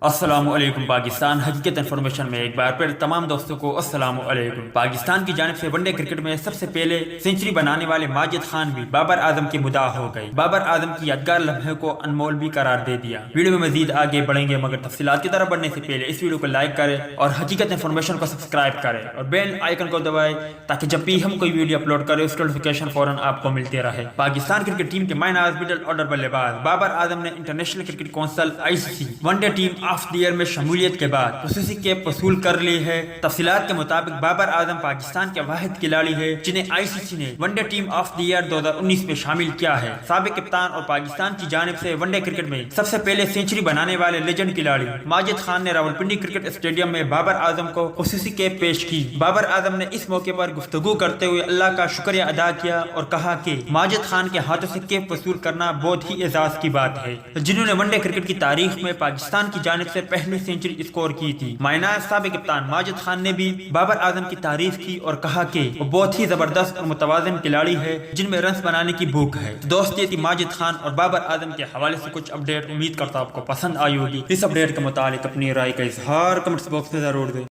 السلام علیکم پاکستان حقیقت انفارمیشن میں ایک بار پھر تمام دوستوں کو السلام علیکم۔ پاکستان کی جانب سے ون ڈے کرکٹ میں سب سے پہلے سینچری بنانے والے ماجد خان بھی بابر اعظم کے مداح ہو گئے۔ بابر اعظم کی یادگار لمحے کو انمول بھی قرار دے دیا۔ ویڈیو میں مزید آگے بڑھیں گے مگر تفصیلات کی طرف بڑھنے سے پہلے اس ویڈیو کو لائک کریں اور حقیقت انفارمیشن کو سبسکرائب کریں اور بیل آئیکن کو دبائیں تاکہ جب بھی ہم کوئی ویڈیو اپلوڈ کریں اس کی نوٹیفیکیشن فوراً آپ کو ملتے رہے۔ پاکستان کرکٹ ٹیم کے ماہ ناز مڈل آرڈر بلے باز بابر اعظم نے International Cricket Council (ICC) one day team of the year میں شمولیت کے بعد خصوصی کیپ وصول کر لی ہے۔ تفصیلات کے مطابق بابر اعظم پاکستان کے واحد کھلاڑی ہے جنہیں ICC نے one day team of the year 2019 میں شامل کیا ہے۔ سابق کپتان اور پاکستان کی جانب سے ون ڈے کرکٹ میں سب سے پہلے سینچری بنانے والے لیجنڈ کھلاڑی ماجد خان نے راولپنڈی کرکٹ اسٹیڈیم میں بابر اعظم کو خصوصی کیپ پیش کی۔ بابر اعظم نے اس موقع پر گفتگو کرتے ہوئے اللہ کا شکریہ ادا کیا اور کہا کہ ماجد خان کے ہاتھوں سے کیپ وصول کرنا بہت ہی اعزاز کی بات ہے، جنہوں نے ون ڈے کرکٹ کی تاریخ میں پاکستان کی جانب سے پہلی سینچری اسکور کی تھی۔ مائناز سابق کپتان ماجد خان نے بھی بابر اعظم کی تعریف کی اور کہا کہ وہ بہت ہی زبردست اور متوازن کھلاڑی ہے جن میں رنز بنانے کی بھوک ہے۔ دوست یہ تھی ماجد خان اور بابر اعظم کے حوالے سے کچھ اپڈیٹ، امید کرتا ہوں آپ کو پسند آئی ہوگی۔ اس اپڈیٹ کے متعلق اپنی رائے کا اظہار کمنٹس باکس میں ضرور دیں۔